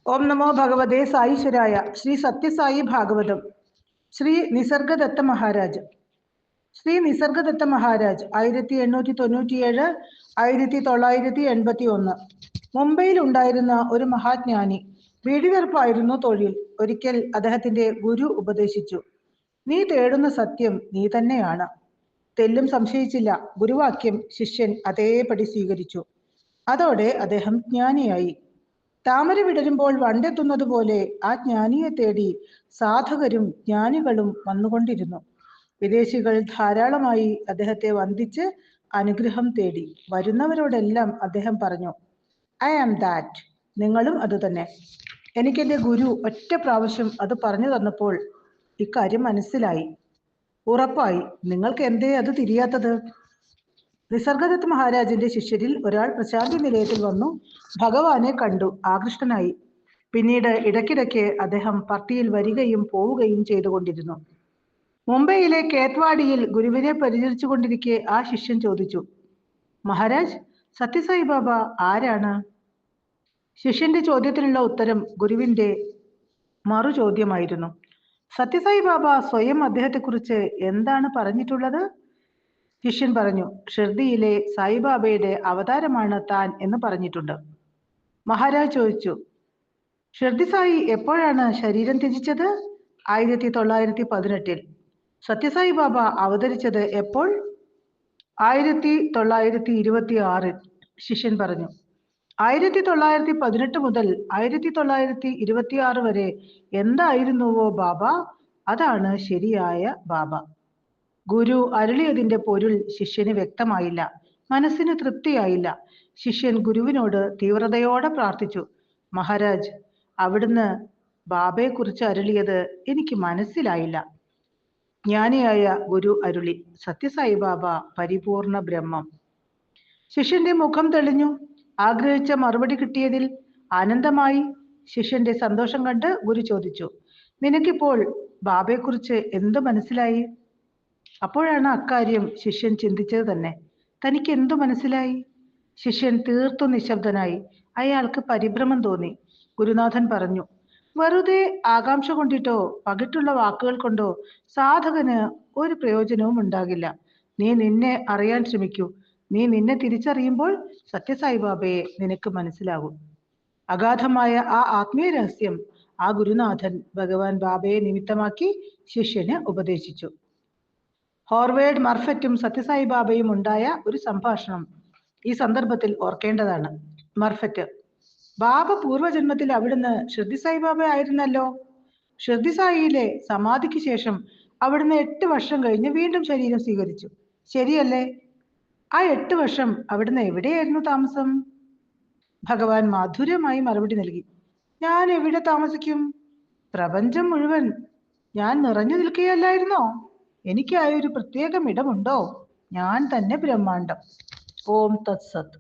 ഓം നമോ ഭഗവതേ സായിശ്വരായ. ശ്രീ സത്യസായി ഭാഗവതം. ശ്രീ നിസർഗദത്ത മഹാരാജ്. ശ്രീ നിസർഗദത്ത മഹാരാജ് 1897 1981. മുംബൈയിൽ ഉണ്ടായിരുന്ന ഒരു മഹാജ്ഞാനി. വീടിവെറുപ്പായിരുന്നു തൊഴിൽ. ഒരിക്കൽ അദ്ദേഹത്തിന്റെ ഗുരു ഉപദേശിച്ചു, നീ തേടുന്ന സത്യം നീ തന്നെയാണ്. തെല്ലും സംശയിച്ചില്ല. ഗുരുവാക്യം ശിഷ്യൻ അതേപടി സ്വീകരിച്ചു. അതോടെ അദ്ദേഹം ജ്ഞാനിയായി. താമര വിടരുമ്പോൾ വണ്ടെത്തുന്നത് പോലെ ആ ജ്ഞാനിയെ തേടി സാധകരും ജ്ഞാനികളും വന്നുകൊണ്ടിരുന്നു. വിദേശികൾ ധാരാളമായി അദ്ദേഹത്തെ വന്ദിച്ച് അനുഗ്രഹം തേടി. വരുന്നവരോടെല്ലാം അദ്ദേഹം പറഞ്ഞു, ഐ ആം ദാറ്റ്. നിങ്ങളും അതുതന്നെ. എനിക്കെന്റെ ഗുരു ഒറ്റ പ്രാവശ്യം അത് പറഞ്ഞു തന്നപ്പോൾ ഇക്കാര്യം മനസ്സിലായി. ഉറപ്പായി. നിങ്ങൾക്ക് എന്തേ അത് തിരിയാത്തത്? നിസർഗദത്ത് മഹാരാജിന്റെ ശിഷ്യരിൽ ഒരാൾ പ്രശാന്തി നിലയത്തിൽ വന്നു ഭഗവാനെ കണ്ടു ആകൃഷ്ടനായി. പിന്നീട് ഇടയ്ക്കിടയ്ക്ക് അദ്ദേഹം പർട്ടിയിൽ വരികയും പോവുകയും ചെയ്തുകൊണ്ടിരുന്നു. മുംബൈയിലെ കേത്വാഡിയിൽ ഗുരുവിനെ പരിചരിച്ചു കൊണ്ടിരിക്കെ ആ ശിഷ്യൻ ചോദിച്ചു, മഹാരാജ്, സത്യസായി ബാബ ആരാണ്? ശിഷ്യന്റെ ചോദ്യത്തിനുള്ള ഉത്തരം ഗുരുവിന്റെ മറു ചോദ്യമായിരുന്നു. സത്യസായി ബാബ സ്വയം അദ്ദേഹത്തെക്കുറിച്ച് എന്താണ് പറഞ്ഞിട്ടുള്ളത്? ശിഷ്യൻ പറഞ്ഞു, ഷിർദിയിലെ സായിബാബയുടെ അവതാരമാണ് താൻ എന്ന് പറഞ്ഞിട്ടുണ്ട്. മഹാരാജ് ചോദിച്ചു, ഷിർദി സായി എപ്പോഴാണ് ശരീരം ത്യജിച്ചത്? 1918. സത്യസായി ബാബ അവതരിച്ചത് എപ്പോൾ? 1926. ശിഷ്യൻ പറഞ്ഞു, 1918 മുതൽ 1926 വരെ എന്തായിരുന്നുവോ ബാബ, അതാണ് ശരിയായ ബാബ. ഗുരു അരുളിയതിന്റെ പൊരുൾ ശിഷ്യന് വ്യക്തമായില്ല. മനസ്സിന് തൃപ്തിയായില്ല. ശിഷ്യൻ ഗുരുവിനോട് തീവ്രതയോടെ പ്രാർത്ഥിച്ചു, മഹാരാജ്, അവിടുന്ന് ബാബയെക്കുറിച്ച് അരുളിയത് എനിക്ക് മനസ്സിലായില്ല. ജ്ഞാനിയായ ഗുരു അരുളി, സത്യസായി ബാബ പരിപൂർണ ബ്രഹ്മം. ശിഷ്യന്റെ മുഖം തെളിഞ്ഞു. ആഗ്രഹിച്ച മറുപടി കിട്ടിയതിൽ ആനന്ദമായി. ശിഷ്യന്റെ സന്തോഷം കണ്ട് ഗുരു ചോദിച്ചു, നിനക്കിപ്പോൾ ബാബയെക്കുറിച്ച് എന്തു മനസ്സിലായി? അപ്പോഴാണ് അക്കാര്യം ശിഷ്യൻ ചിന്തിച്ചത് തന്നെ. തനിക്ക് എന്തു മനസ്സിലായി? ശിഷ്യൻ തീർത്തു നിശബ്ദനായി. അയാൾക്ക് പരിഭ്രമം തോന്നി. ഗുരുനാഥൻ പറഞ്ഞു, വെറുതെ ആകാംക്ഷ കൊണ്ടിട്ടോ പകിട്ടുള്ള വാക്കുകൾ കൊണ്ടോ സാധകന് ഒരു പ്രയോജനവും ഉണ്ടാകില്ല. നീ നിന്നെ അറിയാൻ ശ്രമിക്കൂ. നീ നിന്നെ തിരിച്ചറിയുമ്പോൾ സത്യസായി ബാബയെ നിനക്ക് മനസ്സിലാകും. അഗാധമായ ആ ആത്മീയ രഹസ്യം ആ ഗുരുനാഥൻ ഭഗവാൻ ബാബയെ നിമിത്തമാക്കി ശിഷ്യന് ഉപദേശിച്ചു. ഹോർവേഡ് മർഫറ്റും സത്യസായി ബാബയും ഉണ്ടായ ഒരു സംഭാഷണം ഈ സന്ദർഭത്തിൽ ഓർക്കേണ്ടതാണ്. മർഫറ്റ്, ബാബ പൂർവ്വജന്മത്തിൽ അവിടുന്ന് ഷിർദി സായി ബാബ ആയിരുന്നല്ലോ. ഷിർദി സായിയിലെ സമാധിക്ക് ശേഷം അവിടുന്ന് 8 വർഷം കഴിഞ്ഞ് വീണ്ടും ശരീരം സ്വീകരിച്ചു, ശരിയല്ലേ? ആ 8 വർഷം അവിടുന്ന് എവിടെയായിരുന്നു താമസം? ഭഗവാൻ മാധുര്യമായി മറുപടി നൽകി, ഞാൻ എവിടെ താമസിക്കും? പ്രപഞ്ചം മുഴുവൻ ഞാൻ നിറഞ്ഞു നിൽക്കുകയല്ലായിരുന്നോ? എനിക്കായൊരു പ്രത്യേകം ഇടമുണ്ടോ? ഞാൻ തന്നെ ബ്രഹ്മാണ്ടം. ഓം തത്സത്.